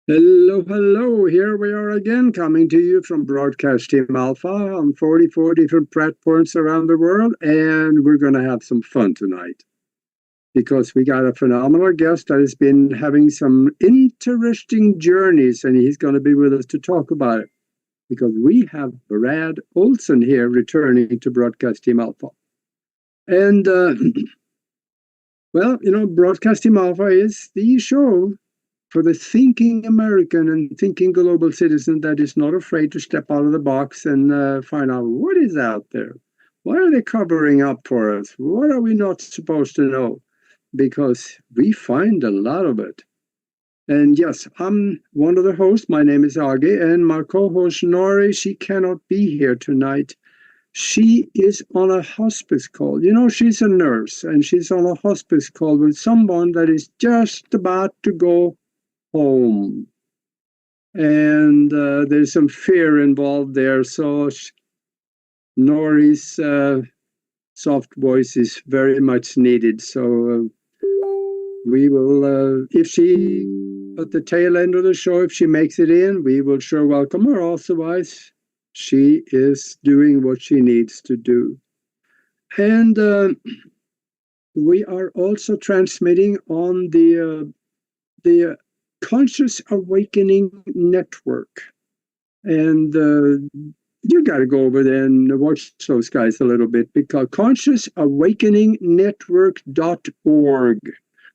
Hello, hello. Here we are again, coming to you from Broadcast Team Alpha on 44 different platforms around the world. And we're going to have some fun tonight because we got a phenomenal guest that has been having some interesting journeys, and he's going to be with us to talk about it because we have Brad Olsen here returning to Broadcast Team Alpha. And, Broadcast Team Alpha is the show for the thinking American and thinking global citizen that is not afraid to step out of the box and find out what is out there. Why are they covering up for us? What are we not supposed to know? Because we find a lot of it. And yes, I'm one of the hosts. My name is Agi, and my co-host Nori, she cannot be here tonight. She is on a hospice call. She's a nurse, and she's on a hospice call with someone that is just about to go home. And there's some fear involved there. So Nori's soft voice is very much needed. So we will, if she, at the tail end of the show, if she makes it in, we will sure welcome her. Otherwise, she is doing what she needs to do. And we are also transmitting on the Conscious Awakening Network. And you got to go over there and watch those guys a little bit, because consciousawakeningnetwork.org.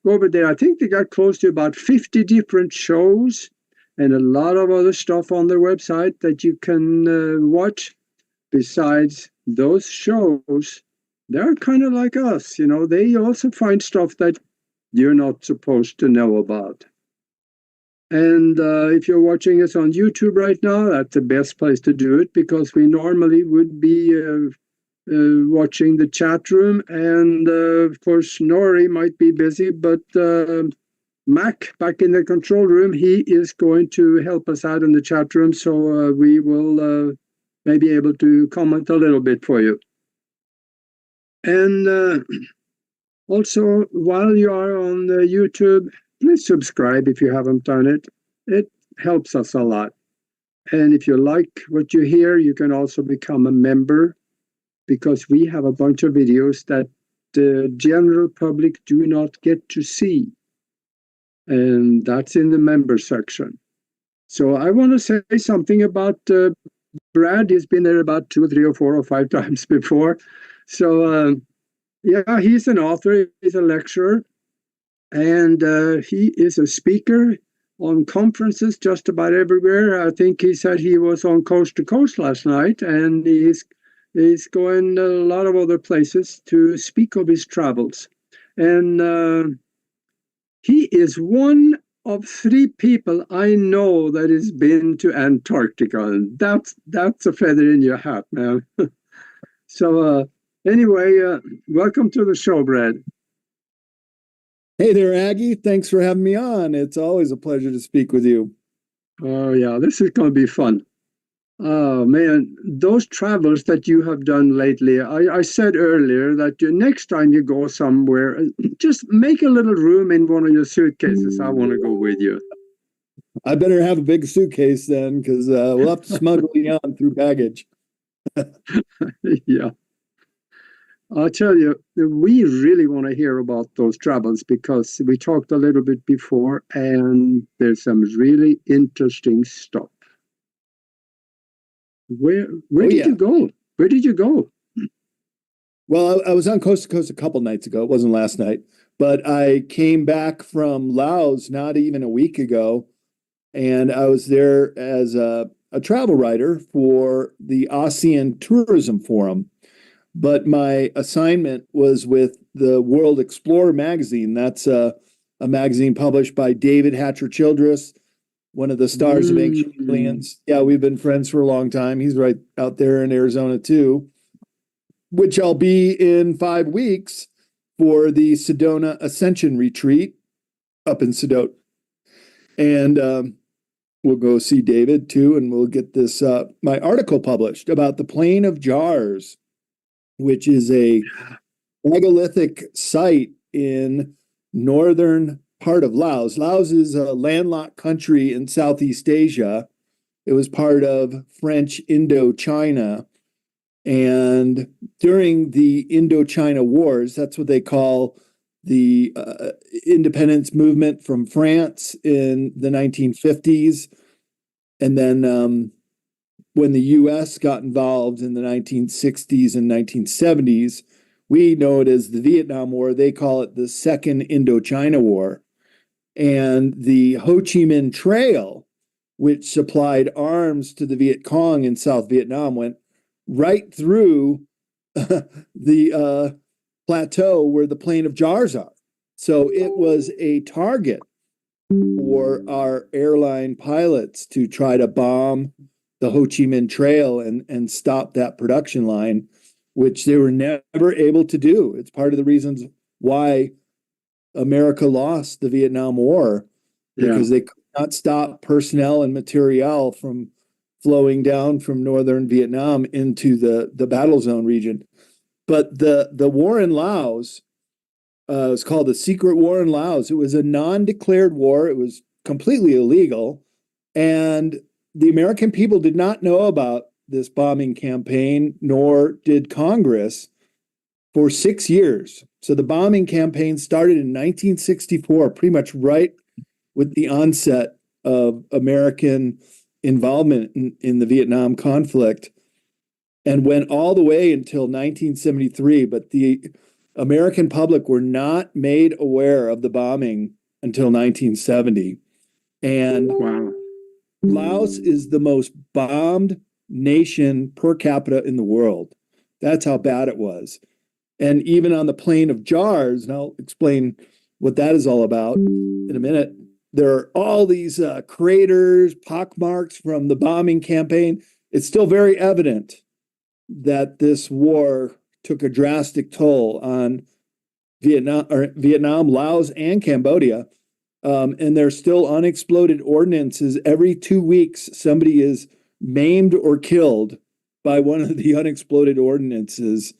Go over there. I think they got close to about 50 different shows and a lot of other stuff on their website that you can watch. Besides those shows, they're kind of like us. They also find stuff that you're not supposed to know about. And if you're watching us on YouTube right now, that's the best place to do it, because we normally would be watching the chat room. And of course, Nori might be busy, but Mac, back in the control room, he is going to help us out in the chat room. So we will maybe able to comment a little bit for you. And also, while you are on YouTube, please subscribe if you haven't done it. It helps us a lot. And if you like what you hear, you can also become a member, because we have a bunch of videos that the general public do not get to see. And that's in the member section. So I want to say something about Brad. He's been there about 2 or 3 or 4 or 5 times before. So yeah, he's an author, he's a lecturer. And he is a speaker on conferences just about everywhere. I think he said he was on Coast to Coast last night, and he's going a lot of other places to speak of his travels. And he is one of 3 people I know that has been to Antarctica, and that's a feather in your hat, man. So anyway, welcome to the show, Brad. Hey there, Aggie. Thanks for having me on. It's always a pleasure to speak with you. Oh, yeah, this is going to be fun. Oh, man, those travels that you have done lately, I said earlier that next time you go somewhere, just make a little room in one of your suitcases. I want to go with you. I better have a big suitcase then, because we'll have to smuggle you on through baggage. Yeah. I'll tell you, we really want to hear about those travels, because we talked a little bit before, and there's some really interesting stuff. Where did you go? Where did you go? Well, I was on Coast to Coast a couple nights ago. It wasn't last night, but I came back from Laos not even a week ago, and I was there as a travel writer for the ASEAN Tourism Forum. But my assignment was with the World Explorer magazine. That's a magazine published by David Hatcher Childress, one of the stars of Ancient Aliens. Yeah, we've been friends for a long time. He's right out there in Arizona too, which I'll be in 5 weeks for the Sedona Ascension retreat up in Sedona. And we'll go see David too, and we'll get this my article published about the Plain of Jars, which is a megalithic site in northern part of Laos. Laos is a landlocked country in Southeast Asia. It was part of French Indochina. And during the Indochina Wars, that's what they call the independence movement from France in the 1950s. And then when the US got involved in the 1960s and 1970s, we know it as the Vietnam War. They call it the Second Indochina War. And the Ho Chi Minh Trail, which supplied arms to the Viet Cong in South Vietnam, went right through the plateau where the plain of jars are. So it was a target for our airline pilots to try to bomb the Ho Chi Minh Trail and stop that production line, which they were never able to do. It's part of the reasons why America lost the Vietnam War, because they could not stop personnel and materiel from flowing down from northern Vietnam into the battle zone region. But the war in Laos was called the Secret War in Laos. It was a non-declared war. It was completely illegal. And the American people did not know about this bombing campaign, nor did Congress, for 6 years. So the bombing campaign started in 1964, pretty much right with the onset of American involvement in the Vietnam conflict, and went all the way until 1973. But the American public were not made aware of the bombing until 1970. And Wow. Laos is the most bombed nation per capita in the world. That's how bad it was. And even on the plain of jars, and I'll explain what that is all about in a minute, there are all these craters, pockmarks from the bombing campaign. It's still very evident that this war took a drastic toll on Vietnam, Laos, and Cambodia. And there's still unexploded ordnances. Every 2 weeks, somebody is maimed or killed by one of the unexploded ordnances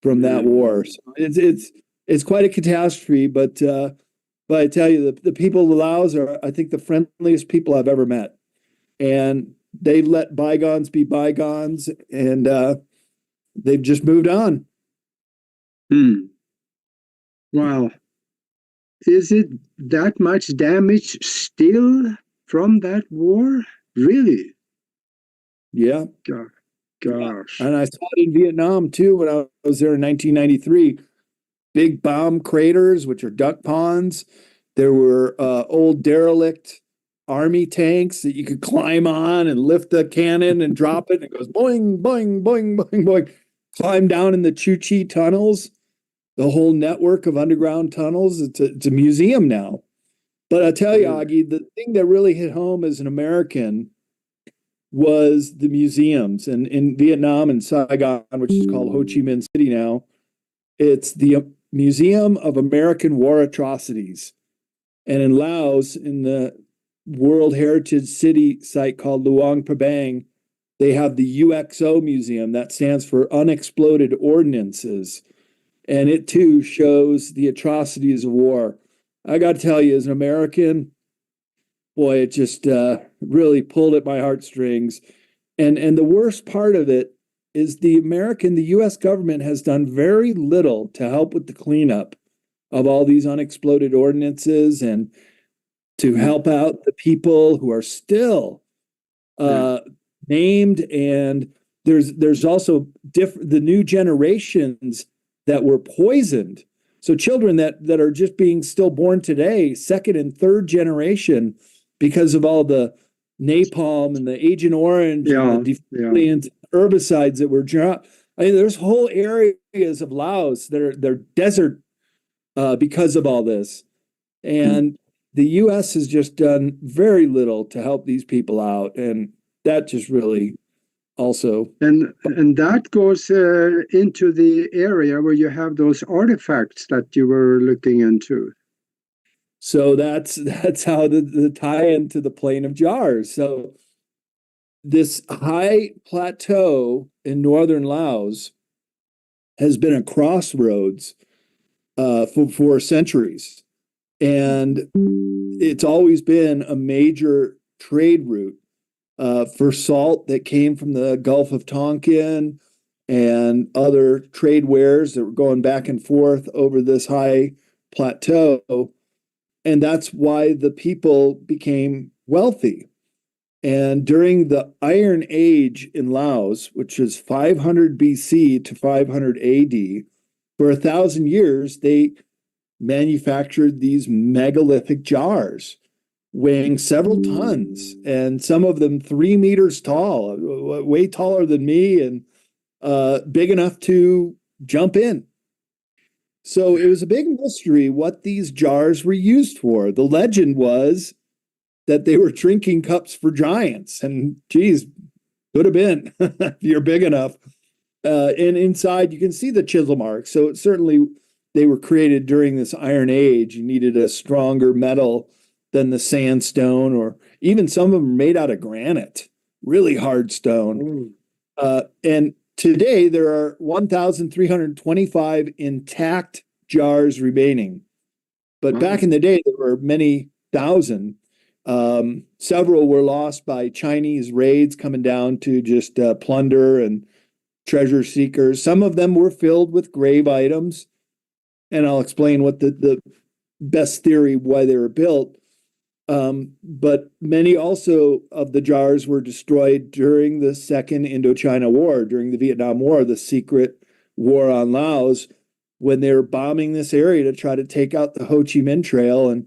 from that war. So it's quite a catastrophe, but I tell you, the people of Laos are, I think, the friendliest people I've ever met. And they let bygones be bygones, and they've just moved on. Wow. Is it that much damage still from that war? Really? Yeah. Gosh. And I saw it in Vietnam too when I was there in 1993. Big bomb craters, which are duck ponds. There were old derelict army tanks that you could climb on and lift the cannon and drop it. And it goes boing, boing, boing, boing, boing. Climb down in the Chu Chi tunnels, the whole network of underground tunnels. It's a museum now. But I tell you, Augie, the thing that really hit home as an American was the museums. And in Vietnam and Saigon, which is called Ho Chi Minh City now, it's the Museum of American War Atrocities. And in Laos, in the World Heritage City site called Luang Prabang, they have the UXO Museum. That stands for Unexploded Ordnances. And it too shows the atrocities of war. I got to tell you, as an American, boy, it just really pulled at my heartstrings. And the worst part of it is the U.S. government has done very little to help with the cleanup of all these unexploded ordinances and to help out the people who are still named. And there's also the new generations that were poisoned. So children that are just being still born today, second and third generation, because of all the napalm and the Agent Orange and the defoliant herbicides that were dropped. I mean, there's whole areas of Laos that they're desert because of all this. And the U.S. has just done very little to help these people out. And that just really also. And that goes into the area where you have those artifacts that you were looking into. So that's how the tie into the plain of jars. So this high plateau in northern Laos has been a crossroads for centuries. And it's always been a major trade route for salt that came from the Gulf of Tonkin and other trade wares that were going back and forth over this high plateau. And that's why the people became wealthy. And during the Iron Age in Laos, which is 500 BC to 500 AD, for 1,000 years, they manufactured these megalithic jars weighing several tons, and some of them 3 meters tall, way taller than me, and big enough to jump in. So it was a big mystery what these jars were used for. The legend was that they were drinking cups for giants, and geez, could have been if you're big enough. And inside, you can see the chisel marks. So certainly, they were created during this Iron Age. You needed a stronger metal than the sandstone, or even some of them are made out of granite, really hard stone. And today, there are 1,325 intact jars remaining. But back in the day, there were many thousand. Several were lost by Chinese raids coming down to just plunder and treasure seekers. Some of them were filled with grave items. And I'll explain what the best theory why they were built. But many also of the jars were destroyed during the Second Indochina War, during the Vietnam War, the secret war on Laos, when they were bombing this area to try to take out the Ho Chi Minh Trail. And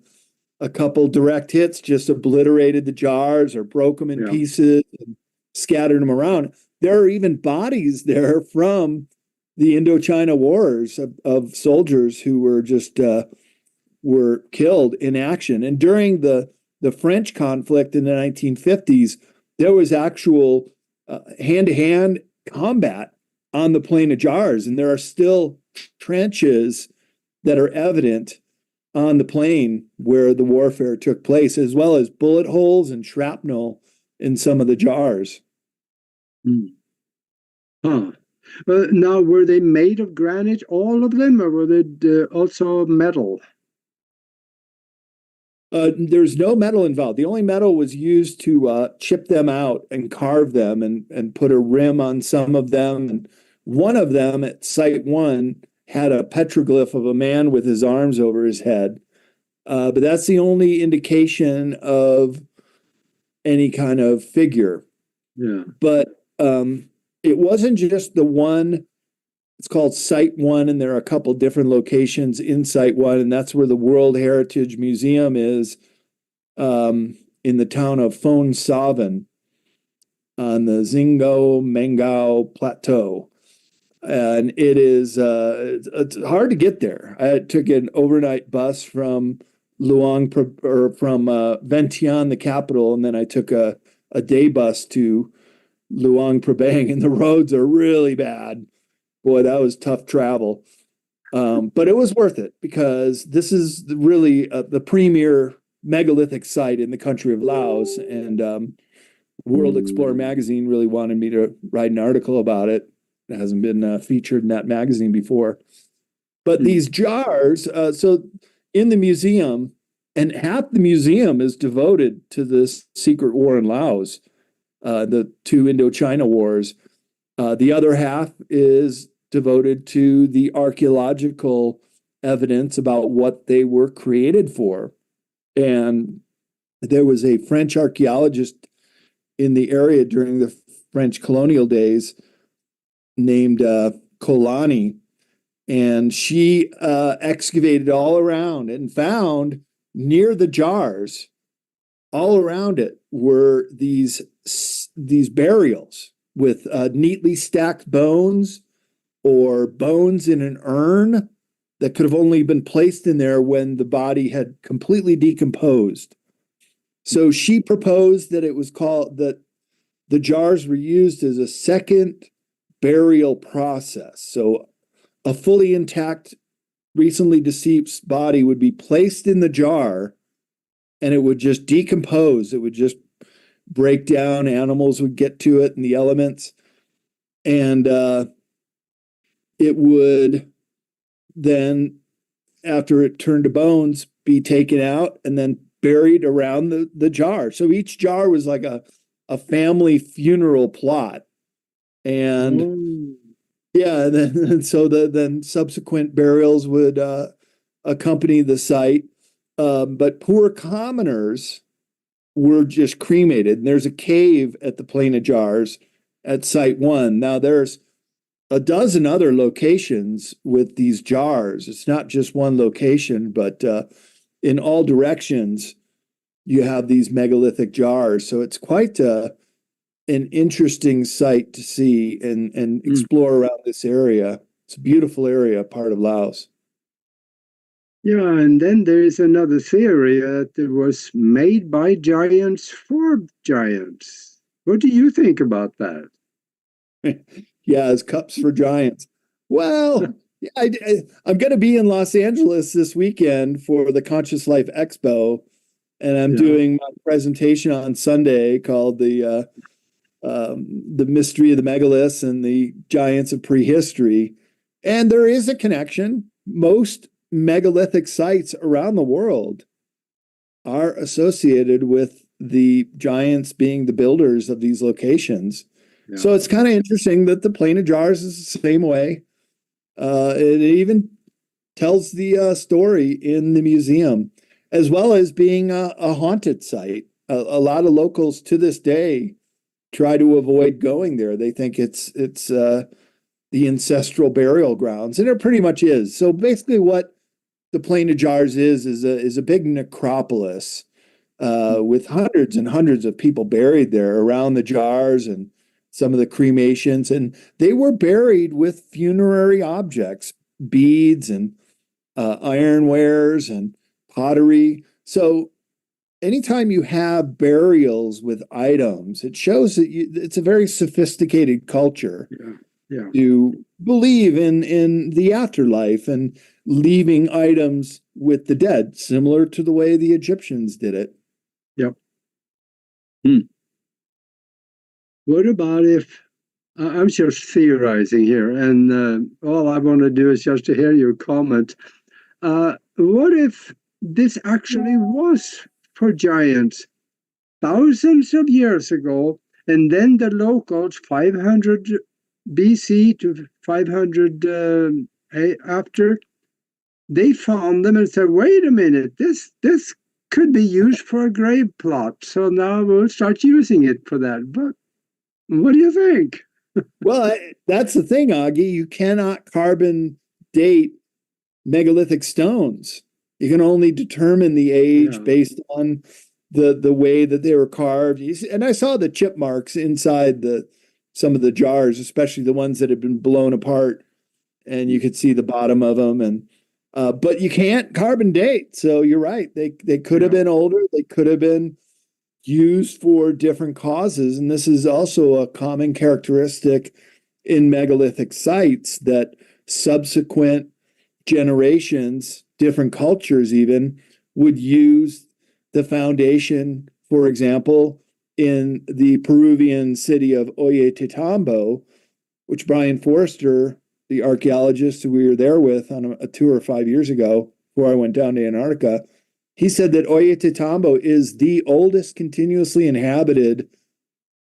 a couple direct hits just obliterated the jars or broke them in pieces and scattered them around. There are even bodies there from the Indochina Wars of soldiers who were just were killed in action. And during the French conflict in the 1950s, there was actual hand-to-hand combat on the Plain of Jars, and there are still trenches that are evident on the plain where the warfare took place, as well as bullet holes and shrapnel in some of the jars. Huh. Well, now, were they made of granite, all of them, or were they also metal? There's no metal involved. The only metal was used to chip them out and carve them and put a rim on some of them. And one of them at Site 1 had a petroglyph of a man with his arms over his head. But that's the only indication of any kind of figure. Yeah. But it wasn't just the one. It's called Site 1, and there are a couple different locations in Site 1, and that's where the World Heritage Museum is in the town of Phon Savan on the Xingo Mengao Plateau. And it is it's hard to get there. I took an overnight bus from Luang or from Vientiane, the capital, and then I took a day bus to Luang Prabang, and the roads are really bad. Boy, that was tough travel. But it was worth it because this is really the premier megalithic site in the country of Laos. And World Explorer magazine really wanted me to write an article about it. It hasn't been featured in that magazine before. But these jars, so in the museum, and half the museum is devoted to this secret war in Laos, the two Indochina wars. The other half is devoted to the archaeological evidence about what they were created for. And there was a French archaeologist in the area during the French colonial days named Colani, and she excavated all around and found near the jars, all around it were these burials with neatly stacked bones or bones in an urn that could have only been placed in there when the body had completely decomposed. So she proposed that it was called that the jars were used as a second burial process. So a fully intact, recently deceased body would be placed in the jar and it would just decompose. It would just break down. Animals would get to it and the elements. And it would then, after it turned to bones, be taken out and then buried around the jar. So each jar was like a family funeral plot. And Oh, yeah, and so then subsequent burials would accompany the site. But poor commoners were just cremated. And there's a cave at the Plain of Jars at Site 1. Now there's a dozen other locations with these jars. It's not just one location, but in all directions, you have these megalithic jars. So it's quite an interesting site to see and explore around this area. It's a beautiful area, part of Laos. yeah. And then there is another theory that it was made by giants for giants. What do you think about that? Yeah, as cups for giants. Well, yeah, I'm going to be in Los Angeles this weekend for the Conscious Life Expo, and I'm Yeah. doing my presentation on Sunday called the Mystery of the Megaliths and the Giants of Prehistory. And there is a connection. Most megalithic sites around the world are associated with the giants being the builders of these locations. Yeah. So it's kind of interesting that the Plain of Jars is the same way. It even tells the story in the museum, as well as being a haunted site. A lot of locals to this day try to avoid going there. They think it's the ancestral burial grounds, and it pretty much is. So basically, what the Plain of Jars is a big necropolis with hundreds and hundreds of people buried there around the jars and some of the cremations, and they were buried with funerary objects, beads and ironwares and pottery. So anytime you have burials with items, it shows that it's a very sophisticated culture. Yeah. To believe in the afterlife and leaving items with the dead, similar to the way the Egyptians did it. Yep. What about if I'm just theorizing here, and all I want to do is just to hear your comment. What if this actually was for giants thousands of years ago, and then the locals, 500 BC to 500 after, they found them and said, "Wait a minute, this could be used for a grave plot. So now we'll start using it for that." But what do you think? Well, that's the thing, Augie. You cannot carbon date megalithic stones. You can only determine the age based on the way that they were carved. And I saw the chip marks inside some of the jars, especially the ones that had been blown apart, and you could see the bottom of them. And but you can't carbon date. So you're right. They could have been older. They could have been used for different causes. And this is also a common characteristic in megalithic sites that subsequent generations, different cultures even, would use the foundation, for example, in the Peruvian city of Ollantaytambo, which Brian Forrester, the archaeologist who we were there with on a tour 5 years ago, before I went down to Antarctica, he said that Ollantaytambo is the oldest continuously inhabited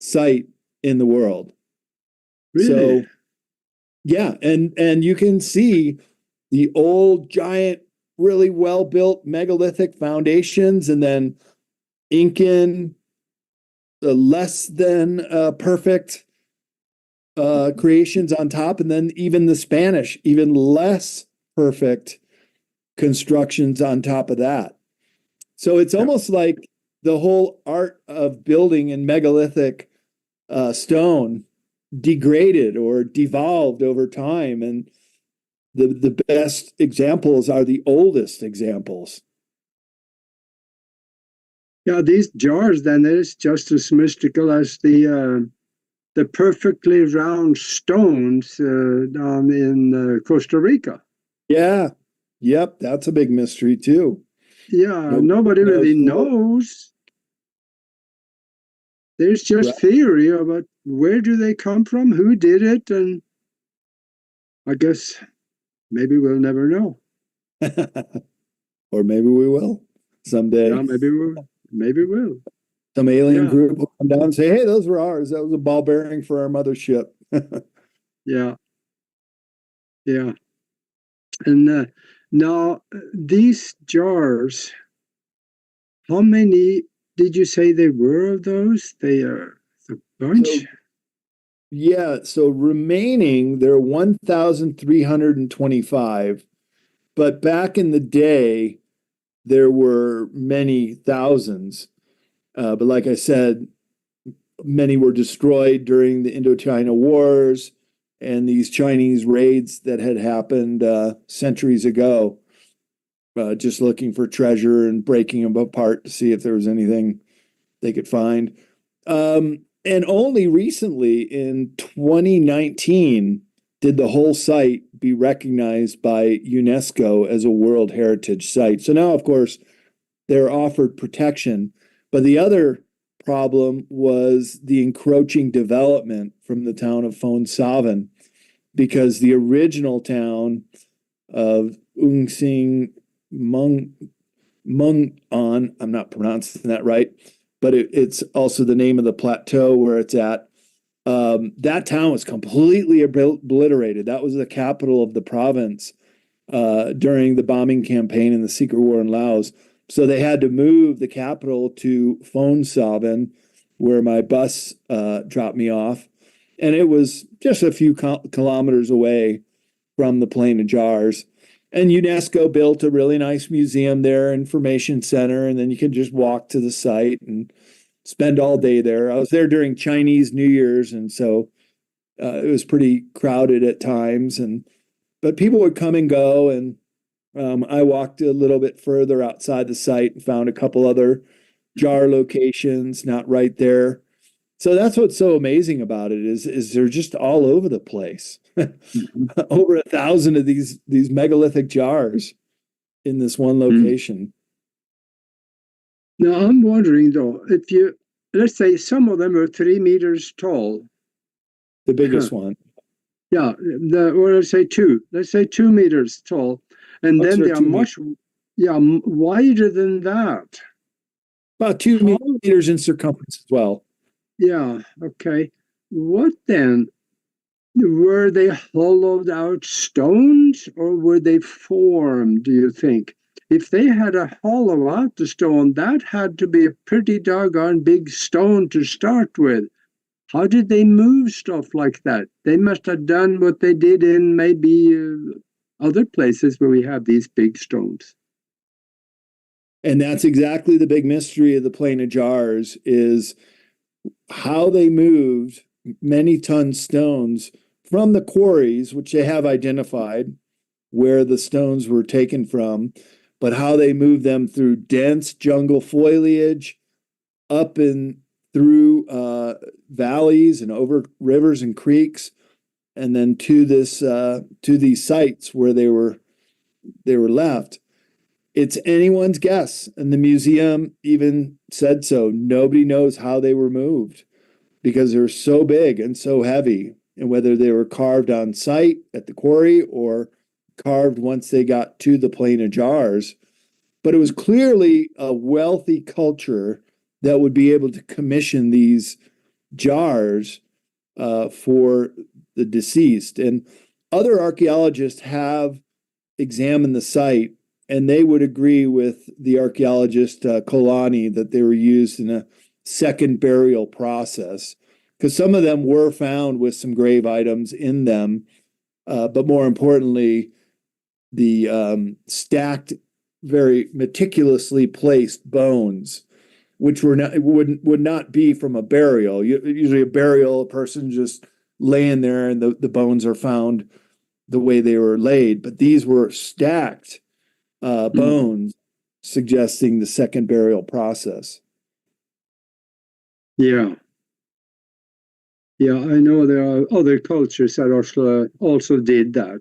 site in the world. Really? So, yeah, and you can see the old, giant, really well-built megalithic foundations, and then Incan, the less than perfect creations on top, and then even the Spanish, even less perfect constructions on top of that. So it's almost like the whole art of building in megalithic stone degraded or devolved over time, and the best examples are the oldest examples. Yeah, these jars then is just as mystical as the perfectly round stones down in Costa Rica. Yeah, yep, that's a big mystery too. Yeah, nobody really knows. There's just theory about where do they come from, who did it, and I guess maybe we'll never know. or maybe we will someday. Yeah, maybe we'll. Maybe we'll. Some alien Yeah, group will come down and say, "Hey, those were ours. That was a ball bearing for our mothership." yeah, yeah. And now these jars, how many did you say there were of those? They are a bunch. So yeah, so remaining there are 1,325, but back in the day there were many thousands. But like I said, many were destroyed during the Indochina Wars and these Chinese raids that had happened centuries ago, just looking for treasure and breaking them apart to see if there was anything they could find. And only recently in 2019 did the whole site be recognized by UNESCO as a World Heritage Site. So now, of course, they're offered protection. But the other problem was the encroaching development from the town of Fonsaven, because the original town of Ungsing Mung-on, I'm not pronouncing that right, but it's also the name of the plateau where it's at. That town was completely obliterated. That was the capital of the province during the bombing campaign in the secret war in Laos. So they had to move the capital to Fonsaven, where my bus dropped me off. And it was just a few kilometers away from the Plain of Jars. And UNESCO built a really nice museum there, information center, and then you could just walk to the site and spend all day there. I was there during Chinese New Year's, and so it was pretty crowded at times. But people would come and go, and I walked a little bit further outside the site and found a couple other jar locations, not right there. So that's what's so amazing about it is they're just all over the place. Over 1,000 of these megalithic jars in this one location. Now I'm wondering though, if you let's say some of them are 3 meters tall. The biggest one. Yeah, or let's say two. Let's say 2 meters tall, and then they are much, wider than that. About 2 meters in circumference as well. Yeah. Okay. What then? Were they hollowed out stones, or were they formed? Do you think? If they had to hollow out the stone, that had to be a pretty doggone big stone to start with. How did they move stuff like that? They must have done what they did in maybe other places where we have these big stones. And that's exactly the big mystery of the Plain of Jars, is how they moved many ton stones from the quarries, which they have identified where the stones were taken from, but how they moved them through dense jungle foliage, up and through valleys and over rivers and creeks, and then to these sites where they were left. It's anyone's guess, and the museum even said so. Nobody knows how they were moved because they're so big and so heavy, and whether they were carved on site at the quarry or carved once they got to the Plain of Jars. But it was clearly a wealthy culture that would be able to commission these jars for the deceased. And other archaeologists have examined the site, and they would agree with the archaeologist Kolani that they were used in a second burial process, because some of them were found with some grave items in them, but more importantly, the stacked, very meticulously placed bones, which would not be from a burial. Usually a burial, a person just laying there and the bones are found the way they were laid, but these were stacked bones, suggesting the second burial process. Yeah. Yeah, I know there are other cultures that also did that.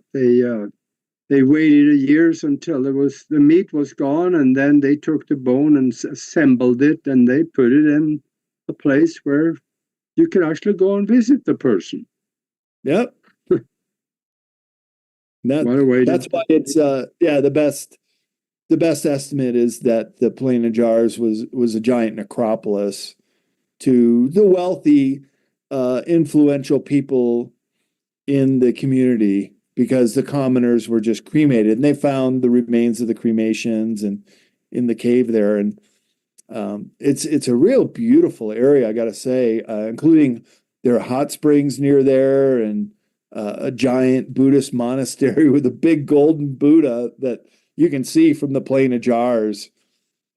They waited years until the meat was gone, and then they took the bone and assembled it, and they put it in a place where you could actually go and visit the person. Yep. That's why it's the the best estimate is that the Plain of Jars was a giant necropolis to the wealthy, influential people in the community, because the commoners were just cremated, and they found the remains of the cremations and in the cave there. And it's a real beautiful area, I got to say, including there are hot springs near there, and a giant Buddhist monastery with a big golden Buddha that you can see from the Plain of Jars.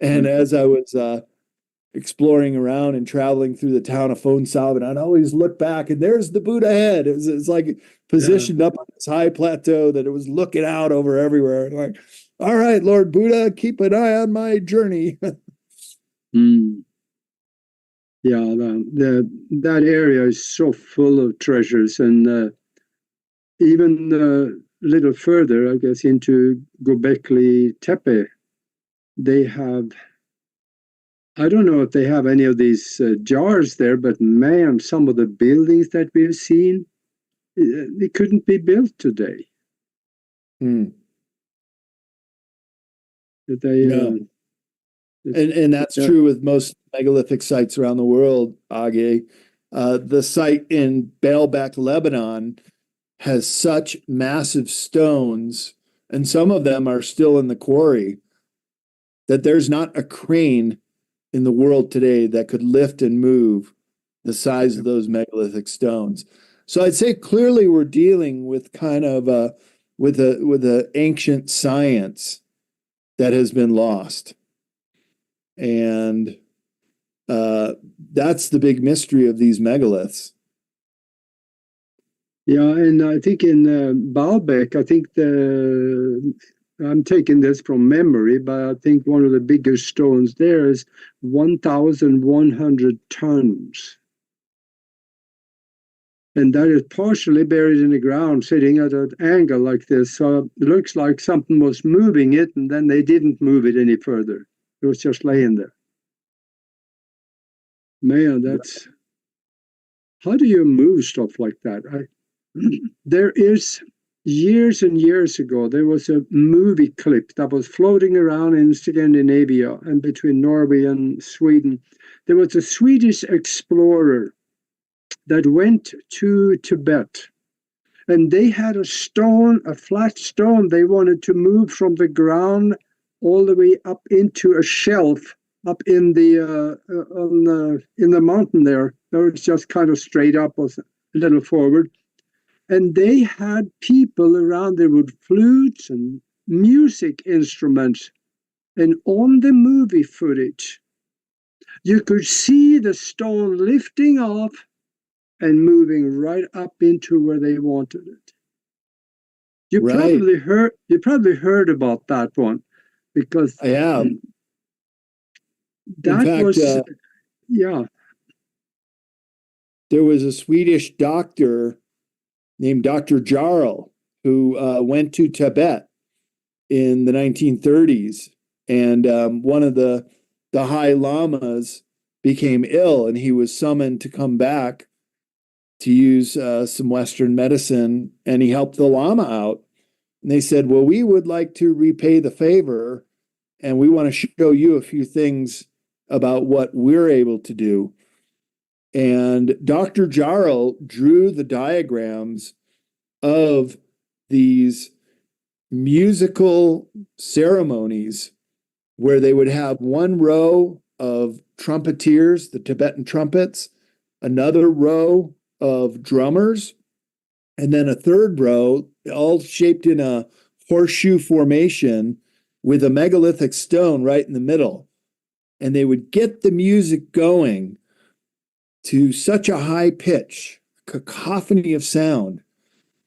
And as I was exploring around and traveling through the town of Fonsalven, I'd always look back, and there's the Buddha head. It's like positioned up on this high plateau that it was looking out over everywhere. Like, all right, Lord Buddha, keep an eye on my journey. Mm. Yeah, that area is so full of treasures, and even a little further, I guess, into Göbekli Tepe, they have. I don't know if they have any of these jars there, but man, some of the buildings that we've seen, they couldn't be built today. Hmm. They, No. And that's true with most megalithic sites around the world, Age. The site in Baalbek, Lebanon, has such massive stones, and some of them are still in the quarry, that there's not a crane in the world today that could lift and move the size of those megalithic stones. So I'd say clearly we're dealing with kind of with a ancient science that has been lost. And that's the big mystery of these megaliths. Yeah, and I think in Baalbek, I think I'm taking this from memory, but I think one of the biggest stones there is 1,100 tons. And that is partially buried in the ground, sitting at an angle like this. So it looks like something was moving it, and then they didn't move it any further. It was just laying there. Man, that's... How do you move stuff like that? There is... Years and years ago, there was a movie clip that was floating around in Scandinavia and between Norway and Sweden. There was a Swedish explorer that went to Tibet, and they had a stone, a flat stone, they wanted to move from the ground all the way up into a shelf up in the mountain there. It was just kind of straight up, was a little forward. And they had people around there with flutes and music instruments. And on the movie footage, you could see the stone lifting off and moving right up into where they wanted it. You probably heard about that one, because I have. That in fact, was yeah. There was a Swedish doctor named Dr. Jarl, who went to Tibet in the 1930s, and one of the High Lamas became ill, and he was summoned to come back to use some Western medicine, and he helped the Lama out. And they said, well, we would like to repay the favor, and we want to show you a few things about what we're able to do. And Dr. Jarl drew the diagrams of these musical ceremonies where they would have one row of trumpeters, the Tibetan trumpets, another row of drummers, and then a third row, all shaped in a horseshoe formation with a megalithic stone right in the middle. And they would get the music going to such a high pitch, cacophony of sound,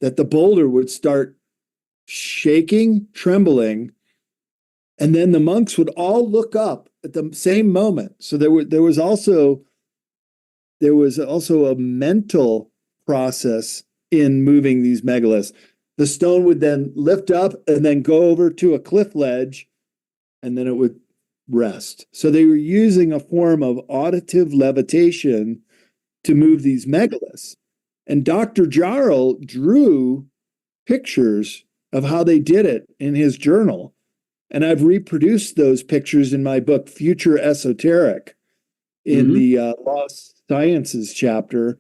that the boulder would start shaking, trembling, and then the monks would all look up at the same moment. So there was also a mental process in moving these megaliths. The stone would then lift up and then go over to a cliff ledge, and then it would rest. So they were using a form of auditive levitation to move these megaliths. And Dr. Jarl drew pictures of how they did it in his journal. And I've reproduced those pictures in my book, Future Esoteric, in Mm-hmm. the Lost Sciences chapter,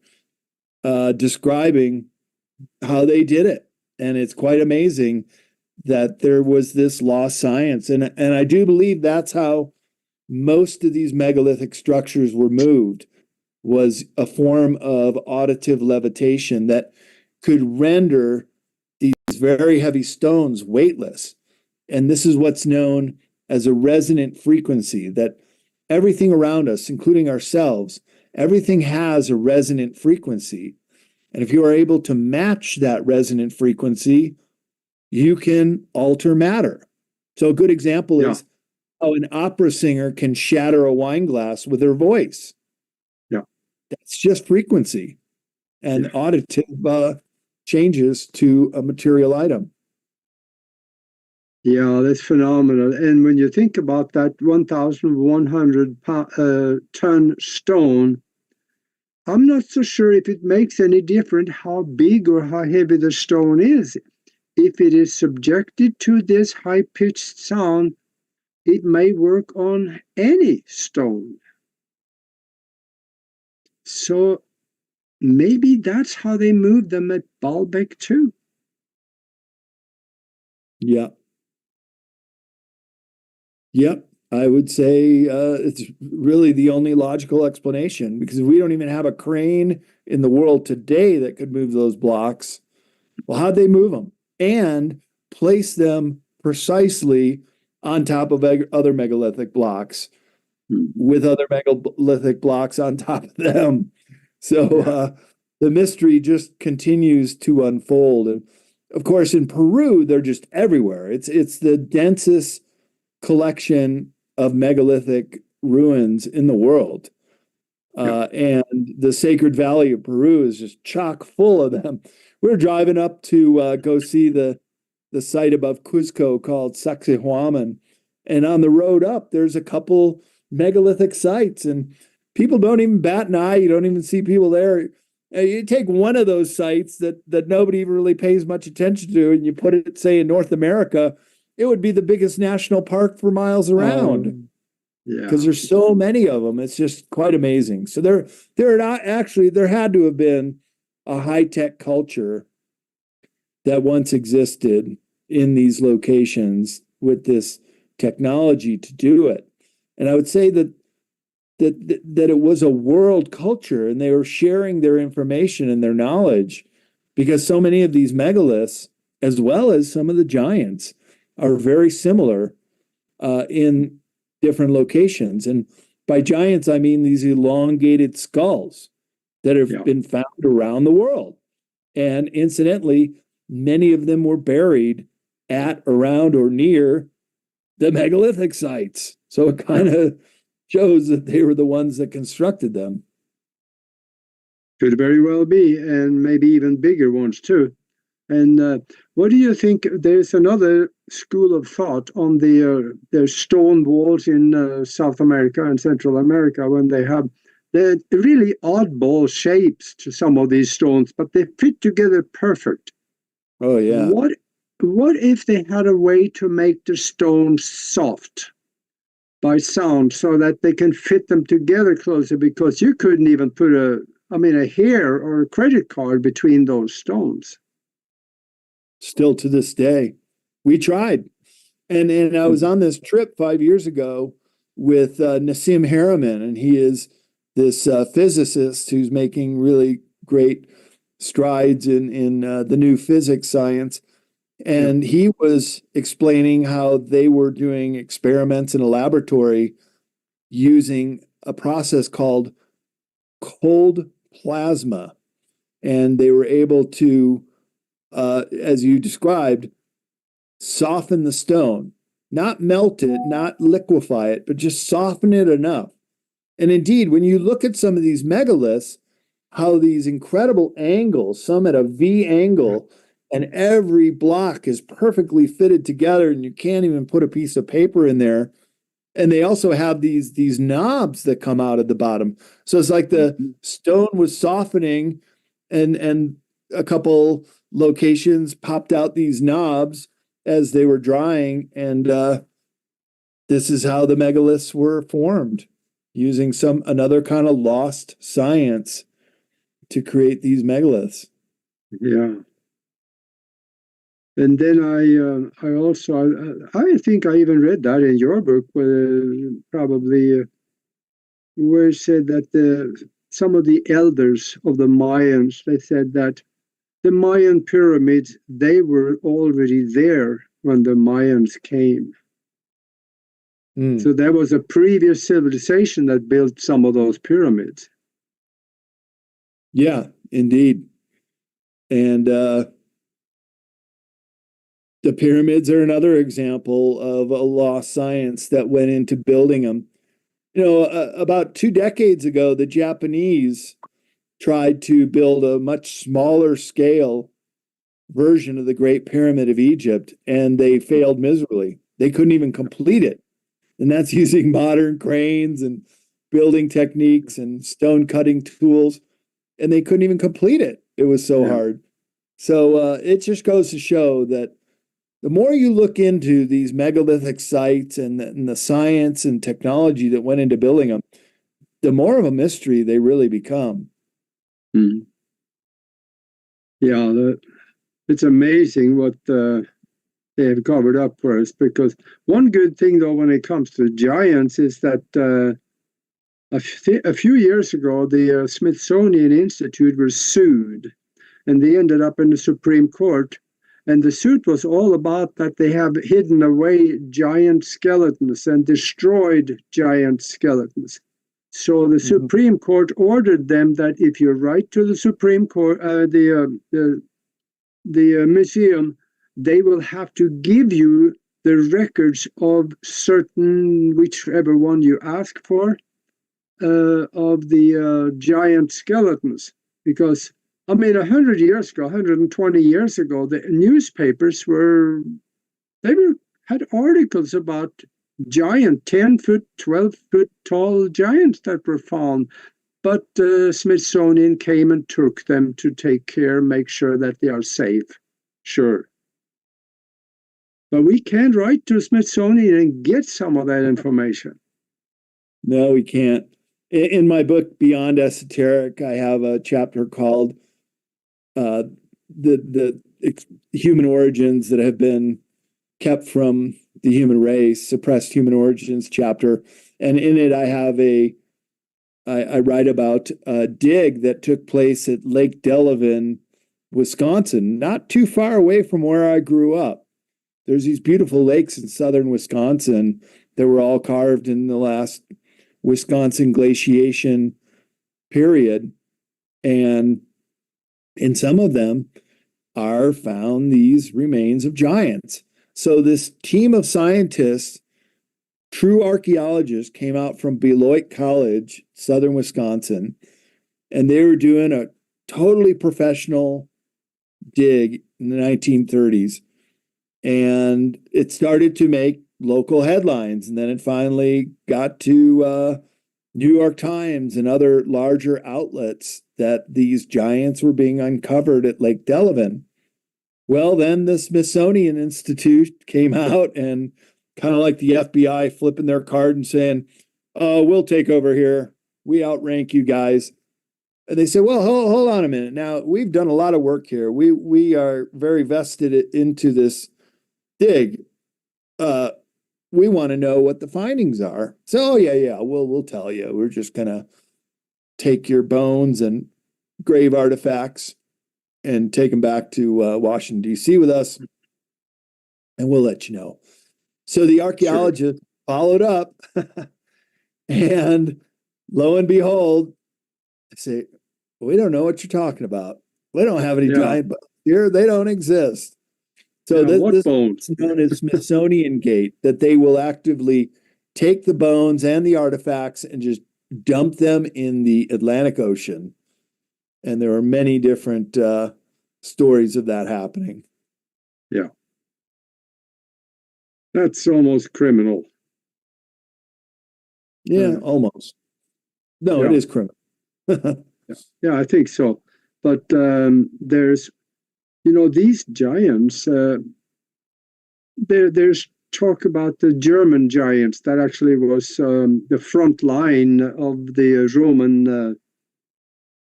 describing how they did it. And it's quite amazing that there was this lost science. And I do believe that's how most of these megalithic structures were moved, was a form of auditive levitation that could render these very heavy stones weightless. And this is what's known as a resonant frequency, that everything around us, including ourselves, everything has a resonant frequency. And if you are able to match that resonant frequency, you can alter matter. So a good example Yeah. is how an opera singer can shatter a wine glass with their voice. Yeah. That's just frequency and Yeah. auditive changes to a material item. Yeah, that's phenomenal. And when you think about that 1,100 ton stone, I'm not so sure if it makes any difference how big or how heavy the stone is. If it is subjected to this high-pitched sound, it may work on any stone. So maybe that's how they moved them at Baalbek too. Yeah. Yep. I would say it's really the only logical explanation, because we don't even have a crane in the world today that could move those blocks. Well, how'd they move them and place them precisely on top of other megalithic blocks with other megalithic blocks on top of them? So the mystery just continues to unfold. And of course, in Peru, they're just everywhere. It's the densest collection of megalithic ruins in the world. And the Sacred Valley of Peru is just chock full of them. We're driving up to go see the site above Cuzco called Sacsayhuaman. And on the road up, there's a couple megalithic sites, and people don't even bat an eye. You don't even see people there. You take one of those sites that nobody really pays much attention to, and you put it, say, in North America, it would be the biggest national park for miles around. Because there's so many of them. It's just quite amazing. So there had to have been a high-tech culture that once existed in these locations with this technology to do it. And I would say that it was a world culture, and they were sharing their information and their knowledge, because so many of these megaliths, as well as some of the giants, are very similar in different locations. And by giants, I mean these elongated skulls that have been found around the world. And incidentally, many of them were buried at, around, or near the megalithic sites. So it kind of shows that they were the ones that constructed them. Could very well be, and maybe even bigger ones too. And what do you think? There's another school of thought on the stone walls in South America and Central America, when they have the really oddball shapes to some of these stones, but they fit together perfect. Oh yeah. What if they had a way to make the stones soft by sound, so that they can fit them together closer? Because you couldn't even put a hair or a credit card between those stones. Still to this day, we tried. And I was on this trip 5 years ago with Nassim Haramein, and he is this physicist who's making really great strides in the new physics science. And he was explaining how they were doing experiments in a laboratory using a process called cold plasma. And they were able to, as you described, soften the stone, not melt it, not liquefy it, but just soften it enough. And indeed, when you look at some of these megaliths, how these incredible angles, some at a V angle, and every block is perfectly fitted together, and you can't even put a piece of paper in there. And they also have these knobs that come out at the bottom. So it's like the stone was softening, and a couple locations popped out these knobs as they were drying, and this is how the megaliths were formed, using another kind of lost science to create these megaliths. Yeah. And then I also I think I even read that in your book, probably where it said that some of the elders of the Mayans, they said that the Mayan pyramids, they were already there when the Mayans came. So there was a previous civilization that built some of those pyramids. Yeah, indeed. And the pyramids are another example of a lost science that went into building them. You know, about 2 decades ago, the Japanese tried to build a much smaller scale version of the Great Pyramid of Egypt, and they failed miserably. They couldn't even complete it. And that's using modern cranes and building techniques and stone cutting tools. And they couldn't even complete it. It was so hard. So it just goes to show that the more you look into these megalithic sites and the science and technology that went into building them, the more of a mystery they really become. Mm. Yeah, it's amazing what they have covered up for us. Because one good thing, though, when it comes to giants, is that a few years ago, the Smithsonian Institute was sued, and they ended up in the Supreme Court. And the suit was all about that they have hidden away giant skeletons and destroyed giant skeletons. So the Supreme Court ordered them that if you write to the Supreme Court, the museum, they will have to give you the records of certain, whichever one you ask for, of the giant skeletons. Because, I mean, 100 years ago, 120 years ago, the newspapers had articles about giant 10-foot, 12-foot tall giants that were found. But Smithsonian came and took them to take care, make sure that they are safe. Sure. But we can't write to Smithsonian and get some of that information. No, we can't. In my book, Beyond Esoteric, I have a chapter called the human origins that have been kept from the human race, suppressed human origins chapter. And in it, I write about a dig that took place at Lake Delavan, Wisconsin, not too far away from where I grew up. There's these beautiful lakes in southern Wisconsin that were all carved in the last Wisconsin glaciation period. And in some of them are found these remains of giants. So this team of scientists, true archaeologists, came out from Beloit College, southern Wisconsin, and they were doing a totally professional dig in the 1930s. And it started to make local headlines. And then it finally got to New York Times and other larger outlets that these giants were being uncovered at Lake Delavan. Well, then the Smithsonian Institute came out and kind of like the FBI flipping their card and saying, "Oh, we'll take over here. We outrank you guys." And they said, "Well, hold on a minute. Now, we've done a lot of work here. We are very vested into this dig. We want to know what the findings are." So, yeah, we'll tell you. We're just gonna take your bones and grave artifacts and take them back to Washington, D.C. with us, and we'll let you know. So the archaeologist followed up, and lo and behold, I say, "We don't know what you're talking about. We don't have any giant bones here. They don't exist." So this is known as Smithsonian Gate, that they will actively take the bones and the artifacts and just dump them in the Atlantic Ocean. And there are many different stories of that happening. Yeah. That's almost criminal. Yeah, almost. No, it is criminal. Yeah, I think so. But there's, these giants, there's talk about the German giants. That actually was the front line of the Roman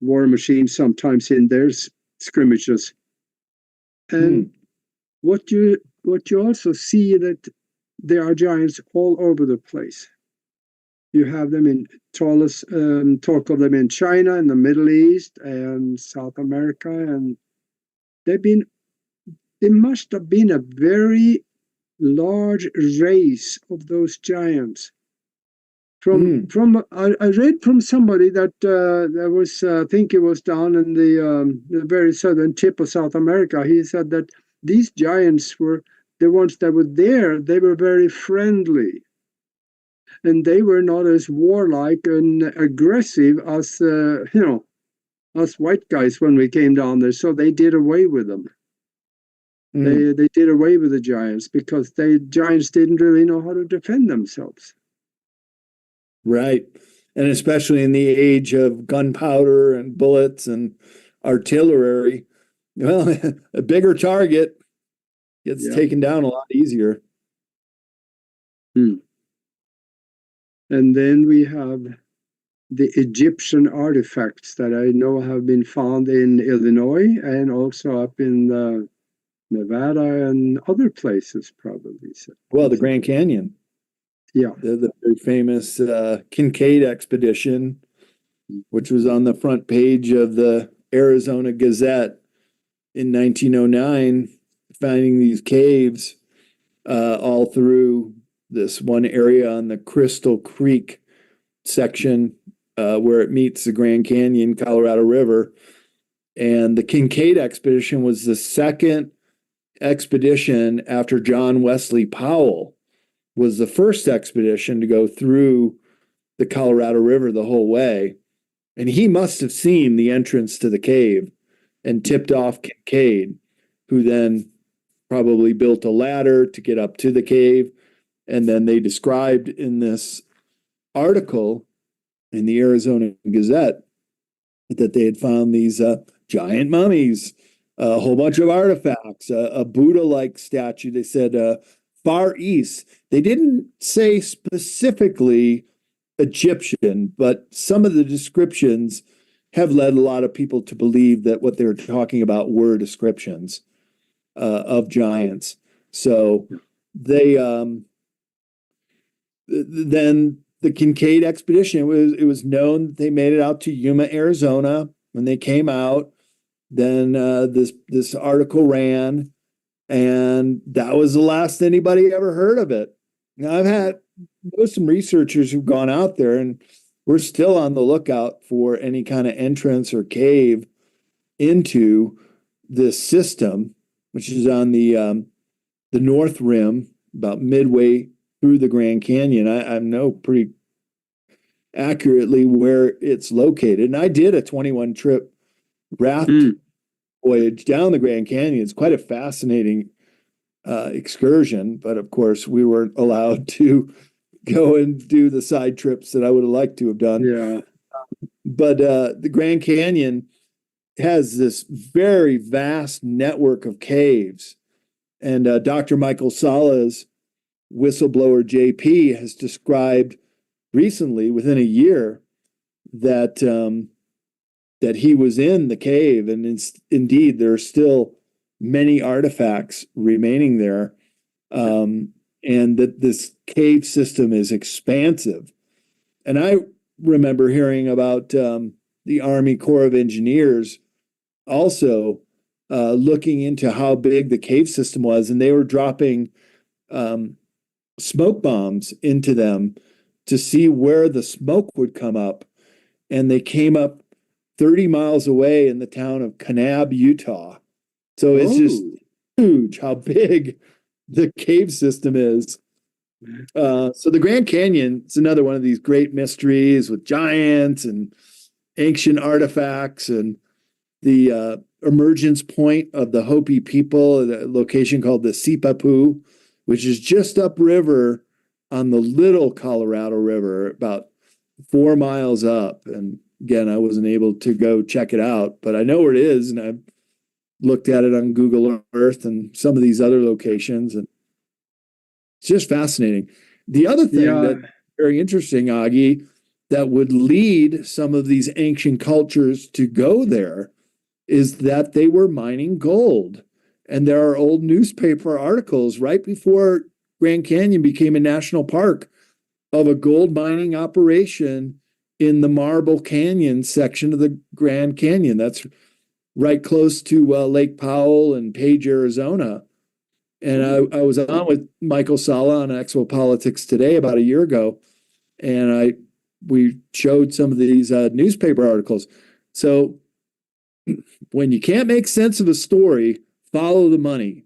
war machine, sometimes in their scrimmages. And what you also see that there are giants all over the place. You have them in talk of them in China, in the Middle East, and South America, and they must have been a very large race of those giants. I read from somebody that there was I think it was down in the very southern tip of South America. He said that these giants were the ones that were there. They were very friendly, and they were not as warlike and aggressive as us white guys when we came down there. So they did away with them. They did away with the giants because giants didn't really know how to defend themselves. Right. And especially in the age of gunpowder and bullets and artillery, well, a bigger target gets taken down a lot easier. And then we have the Egyptian artifacts that I know have been found in Illinois and also up in Nevada and other places, probably. Well, the Grand Canyon. Yeah. The very famous Kincaid expedition, which was on the front page of the Arizona Gazette in 1909, finding these caves all through this one area on the Crystal Creek section where it meets the Grand Canyon, Colorado River. And the Kincaid expedition was the second expedition after John Wesley Powell was the first expedition to go through the Colorado River the whole way. And he must have seen the entrance to the cave and tipped off Kincaid, who then probably built a ladder to get up to the cave. And then they described in this article in the Arizona Gazette that they had found these giant mummies, a whole bunch of artifacts, a Buddha-like statue. They said Far East. They didn't say specifically Egyptian, but some of the descriptions have led a lot of people to believe that what they were talking about were descriptions of giants. So they then the Kincaid expedition, it was known that they made it out to Yuma, Arizona. When they came out, then this article ran, and that was the last anybody ever heard of it. Now, there's some researchers who've gone out there, and we're still on the lookout for any kind of entrance or cave into this system, which is on the north rim, about midway through the Grand Canyon. I know pretty accurately where it's located. And I did a 21 trip raft voyage down the Grand Canyon. It's quite a fascinating excursion, but of course we weren't allowed to go and do the side trips that I would have liked to have done. Yeah. But the Grand Canyon has this very vast network of caves. And Dr. Michael Sala's whistleblower JP has described recently, within a year, that that he was in the cave, and indeed there are still many artifacts remaining there, and that this cave system is expansive. And I remember hearing about the Army Corps of Engineers also looking into how big the cave system was, and they were dropping smoke bombs into them to see where the smoke would come up. And they came up 30 miles away in the town of Kanab, Utah. So it's just huge how big the cave system is. So the Grand Canyon is another one of these great mysteries with giants and ancient artifacts, and the emergence point of the Hopi people at a location called the Sipapu, which is just upriver on the Little Colorado River, about 4 miles up. And again, I wasn't able to go check it out, but I know where it is, and I've looked at it on Google Earth and some of these other locations. And It's just fascinating. The other thing Yeah, that's very interesting, Augie, that would lead some of these ancient cultures to go there is that they were mining gold. And there are old newspaper articles right before Grand Canyon became a national park of a gold mining operation in the Marble Canyon section of the Grand Canyon. That's right close to Lake Powell and Page, Arizona. And I was on with Michael Sala on Expo Politics Today about a year ago, and we showed some of these newspaper articles. So when you can't make sense of a story, follow the money.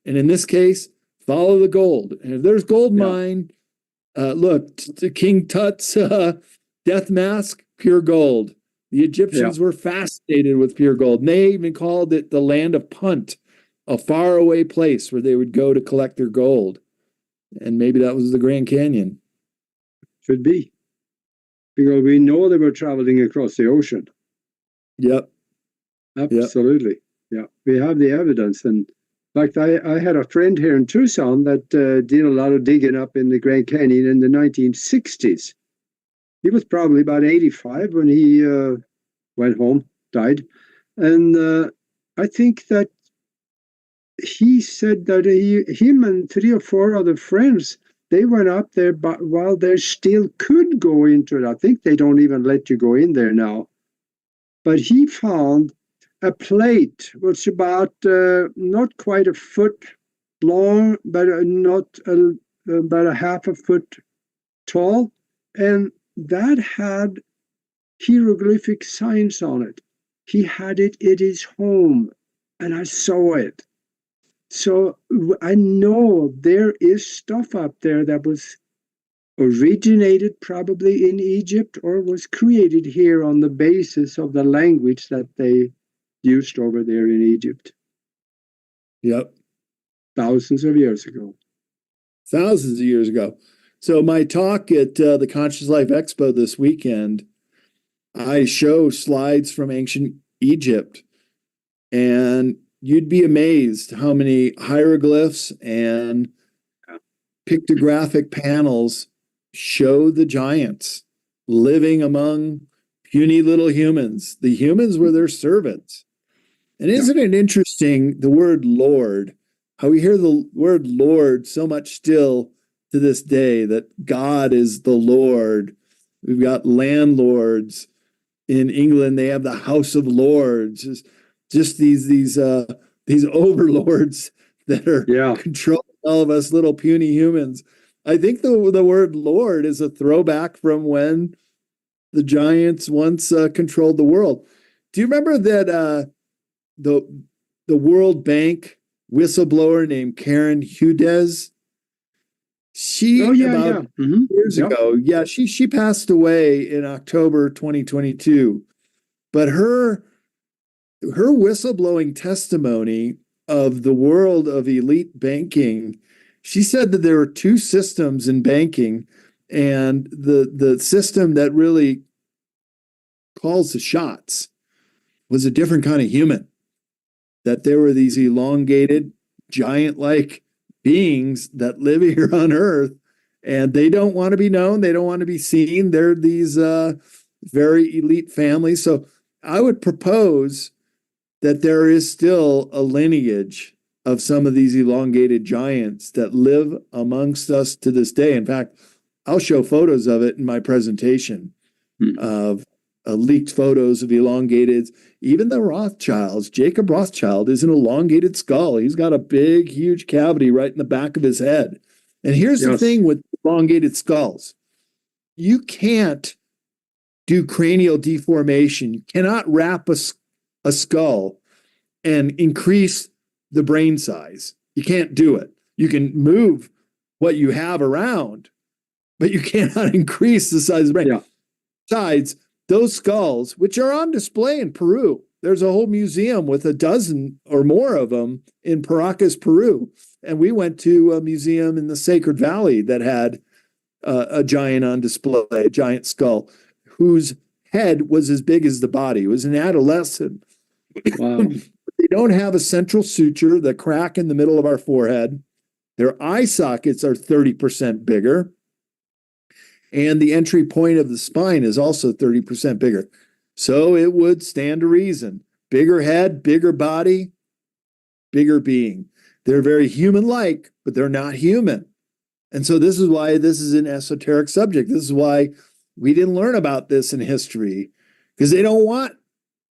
And in this case, follow the gold. And if there's gold mine, look, King Tut's death mask, pure gold. The Egyptians were fascinated with pure gold. And they even called it the land of Punt, a faraway place where they would go to collect their gold. And maybe that was the Grand Canyon. should be. Because we know they were traveling across the ocean. Yep. Absolutely. Yeah. We have the evidence. And in fact, I had a friend here in Tucson that did a lot of digging up in the Grand Canyon in the 1960s. He was probably about 85 when he went home, died. And I think that he said that him and 3 or 4 other friends, they went up there while they still could go into it. I think they don't even let you go in there now. But he found a plate which about not quite a foot long, but about a half a foot tall, and that had hieroglyphic signs on it. He had it at his home, and I saw it. So I know there is stuff up there that was originated probably in Egypt or was created here on the basis of the language that they used over there in Egypt. Yep. Thousands of years ago. Thousands of years ago. So my talk at the Conscious Life Expo this weekend, I show slides from ancient Egypt, and you'd be amazed how many hieroglyphs and pictographic panels show the giants living among puny little humans. The humans were their servants. And isn't it interesting, the word Lord, how we hear the word Lord so much still to this day, that God is the Lord. We've got landlords in England. They have the House of Lords. Just these overlords that are controlling all of us little puny humans. I think the word Lord is a throwback from when the giants once controlled the world. Do you remember that the World Bank whistleblower named Karen Hudez? She years ago, she passed away in October 2022. But her whistleblowing testimony of the world of elite banking, she said that there were 2 systems in banking, and the system that really calls the shots was a different kind of human. That there were these elongated, giant-like beings that live here on Earth, and they don't want to be known. They don't want to be seen. They're these very elite families. So I would propose that there is still a lineage of some of these elongated giants that live amongst us to this day. In fact, I'll show photos of it in my presentation of leaked photos of elongated. Even the Rothschilds, Jacob Rothschild is an elongated skull. He's got a big, huge cavity right in the back of his head. And here's the thing with elongated skulls. You can't do cranial deformation. You cannot wrap a skull and increase the brain size. You can't do it. You can move what you have around, but you cannot increase the size of the brain. Besides, those skulls, which are on display in Peru, there's a whole museum with a dozen or more of them in Paracas, Peru. And we went to a museum in the Sacred Valley that had a giant on display, a giant skull, whose head was as big as the body. It was an adolescent. Wow. They don't have a central suture, the crack in the middle of our forehead. Their eye sockets are 30% bigger. And the entry point of the spine is also 30% bigger. So it would stand to reason. Bigger head, bigger body, bigger being. They're very human-like, but they're not human. And so this is why this is an esoteric subject. This is why we didn't learn about this in history, because they don't want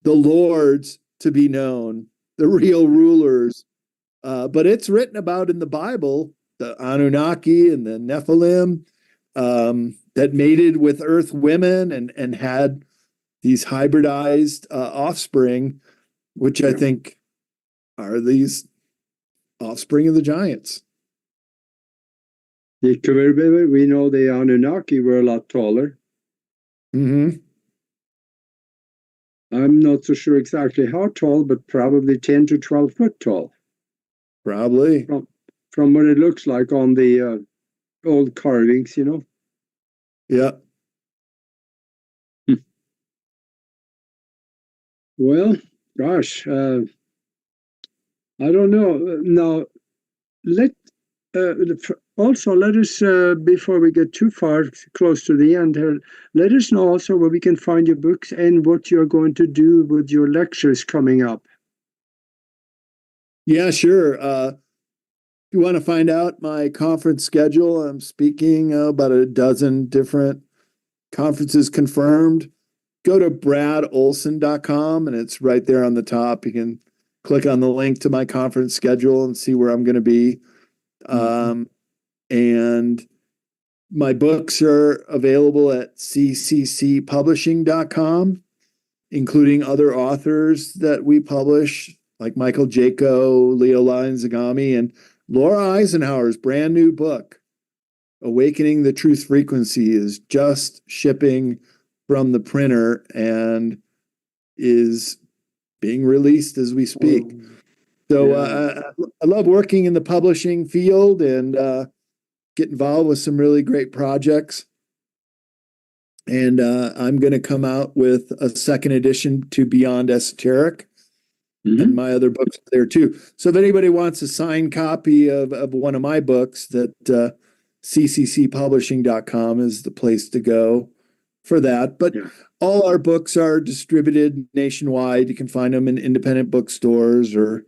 the lords to be known, the real rulers. But it's written about in the Bible, the Anunnaki and the Nephilim, that mated with earth women and had these hybridized offspring, which I think are these offspring of the giants. We know the Anunnaki were a lot taller. Mm-hmm. I'm not so sure exactly how tall, but probably 10 to 12 foot tall. Probably. From what it looks like on the old carvings, you know. Yeah. Well, gosh, I don't know. Now, let us, before we get too far close to the end here, let us know also where we can find your books and what you're going to do with your lectures coming up. Yeah, sure. If you want to find out my conference schedule, I'm speaking about a dozen different conferences confirmed. Go to bradolsen.com and it's right there on the top. You can click on the link to my conference schedule and see where I'm going to be. And my books are available at cccpublishing.com, including other authors that we publish, like Michael Jaco, Leo Zagami, and Laura Eisenhower's brand new book, Awakening the Truth Frequency, is just shipping from the printer and is being released as we speak. So I love working in the publishing field and get involved with some really great projects. And I'm going to come out with a second edition to Beyond Esoteric. And my other books are there too. So if anybody wants a signed copy of one of my books, that cccpublishing.com is the place to go for that. But all our books are distributed nationwide. You can find them in independent bookstores or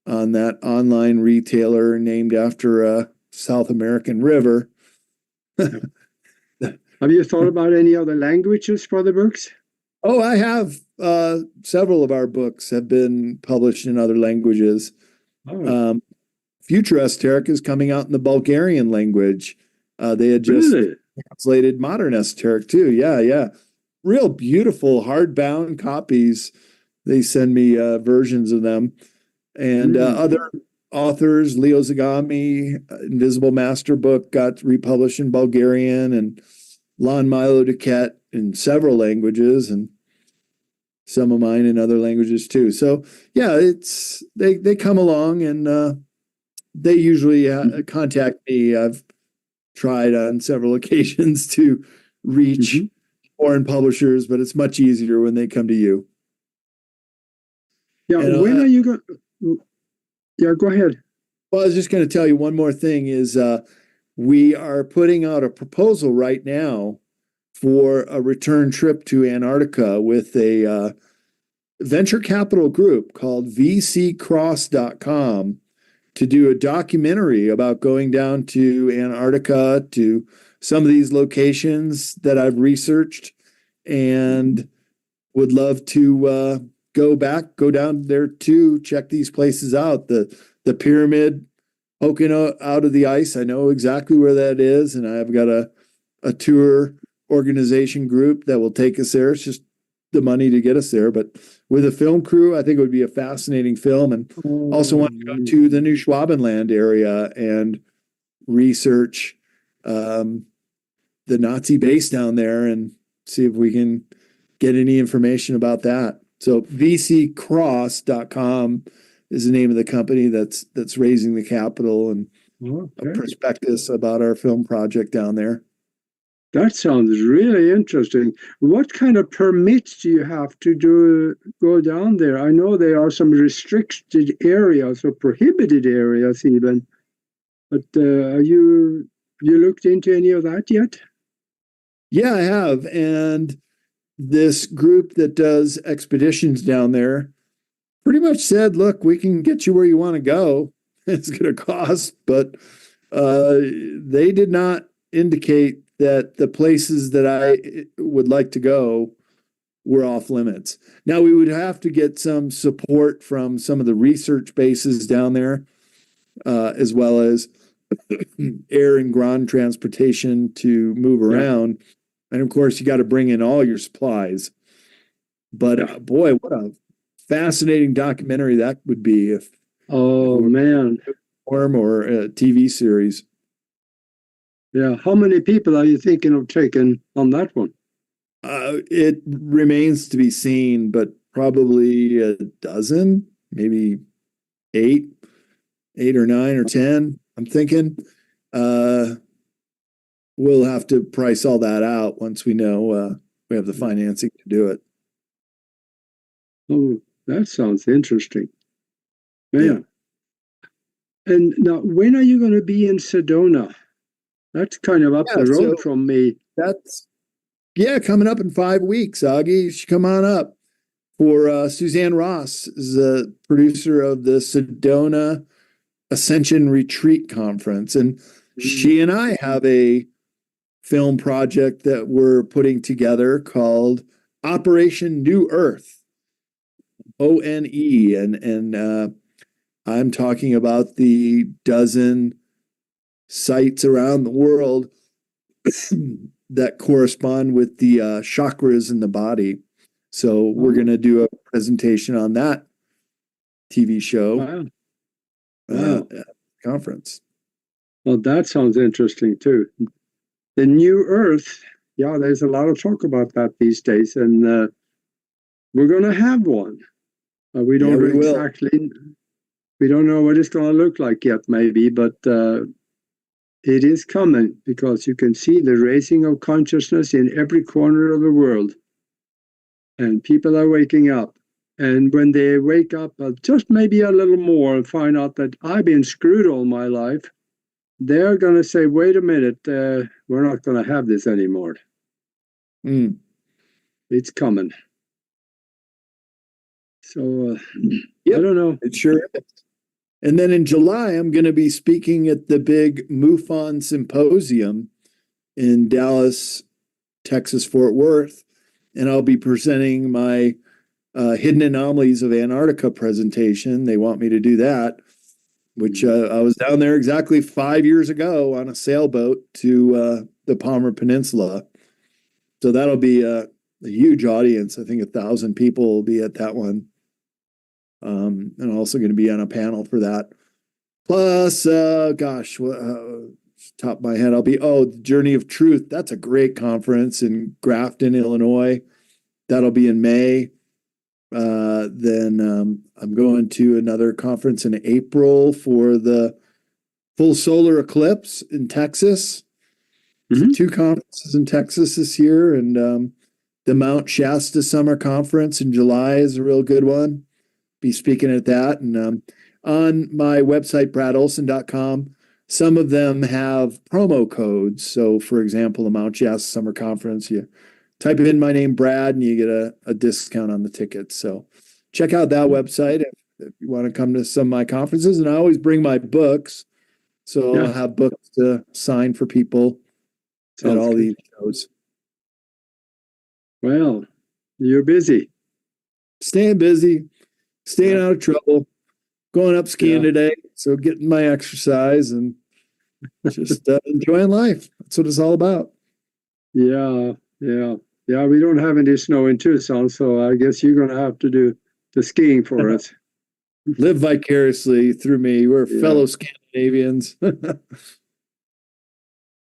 on that online retailer named after a South American river. Have you thought about any other languages for the books? Oh, I have. Several of our books have been published in other languages. Future Esoteric is coming out in the Bulgarian language. They had just translated Modern Esoteric too. Yeah. Real beautiful hardbound copies. They send me versions of them. And other authors, Leo Zagami, Invisible Master book got republished in Bulgarian, and Lon Milo Duquette in several languages, and some of mine in other languages too. So yeah, they come along, and they usually contact me. I've tried on several occasions to reach foreign publishers, but it's much easier when they come to you. Yeah, and, when are you going? Yeah, go ahead. Well, I was just going to tell you one more thing is we are putting out a proposal right now for a return trip to Antarctica with a venture capital group called vccross.com to do a documentary about going down to Antarctica, to some of these locations that I've researched, and would love to go down there too, check these places out. The pyramid poking out of the ice, I know exactly where that is, and I've got a tour organization group that will take us there. It's just the money to get us there, but with a film crew, I think it would be a fascinating film. And also want to go to the New Schwabenland area and research the Nazi base down there and see if we can get any information about that. So vccross.com is the name of the company that's raising the capital, and a prospectus about our film project down there. That sounds really interesting. What kind of permits do you have to go down there? I know there are some restricted areas or prohibited areas even. But you looked into any of that yet? Yeah, I have. And this group that does expeditions down there pretty much said, look, we can get you where you want to go. It's going to cost, but they did not indicate that the places that I would like to go were off limits. Now, we would have to get some support from some of the research bases down there, as well as air and ground transportation to move around. And of course, you got to bring in all your supplies. But boy, what a fascinating documentary that would be if man, or a TV series. Yeah, how many people are you thinking of taking on that one? It remains to be seen, but probably a dozen, maybe eight or nine or 10. I'm thinking. We'll have to price all that out once we know we have the financing to do it. Oh, that sounds interesting. Yeah. And now, when are you going to be in Sedona? That's kind of up the road from me. That's coming up in 5 weeks. Augie, you should come on up. For Suzanne Ross is the producer of the Sedona Ascension Retreat Conference, and she and I have a film project that we're putting together called Operation New Earth, ONE, and I'm talking about the dozen sites around the world that correspond with the chakras in the body. So we're going to do a presentation on that TV show conference. Well, that sounds interesting too. The New Earth, yeah, there's a lot of talk about that these days, and we're going to have one. We don't we don't know what it's going to look like yet, maybe, but it is coming because you can see the raising of consciousness in every corner of the world, and people are waking up. And when they wake up just maybe a little more and find out that I've been screwed all my life, they're going to say, wait a minute, we're not going to have this anymore. It's coming. So, I don't know. It sure is. And then in July, I'm going to be speaking at the big MUFON Symposium in Dallas, Texas, Fort Worth. And I'll be presenting my Hidden Anomalies of Antarctica presentation. They want me to do that, which I was down there exactly 5 years ago on a sailboat to the Palmer Peninsula. So that'll be a huge audience. I think 1,000 people will be at that one. And I'm also going to be on a panel for that. Plus, top of my head, I'll be, the Journey of Truth. That's a great conference in Grafton, Illinois. That'll be in May. Then I'm going to another conference in April for the full solar eclipse in Texas. So 2 conferences in Texas this year, and the Mount Shasta Summer Conference in July is a real good one. Be speaking at that. And on my website, bradolsen.com, some of them have promo codes. So, for example, the Mount Shasta Summer Conference, you type in my name, Brad, and you get a discount on the tickets. So check out that website if you want to come to some of my conferences. And I always bring my books. So I'll have books to sign for people at all these shows. Well, you're busy. Staying busy, staying out of trouble, going up skiing today. So getting my exercise and just enjoying life. That's what it's all about. Yeah. We don't have any snow in Tucson, so I guess you're going to have to do the skiing for us. Live vicariously through me. We're fellow Scandinavians.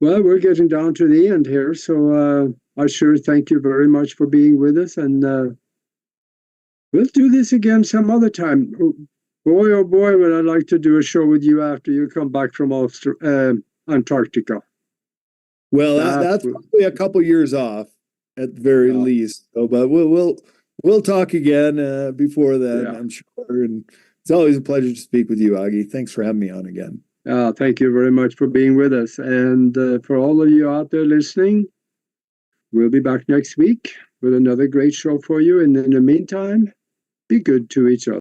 Well, we're getting down to the end here, so I sure thank you very much for being with us, and we'll do this again some other time. Boy, oh boy, would I like to do a show with you after you come back from Antarctica. Well, that's probably a couple years off at the very least. So, but we'll talk again before then, I'm sure. And it's always a pleasure to speak with you, Augie. Thanks for having me on again. Thank you very much for being with us. And for all of you out there listening, we'll be back next week with another great show for you. And in the meantime, be good to each other.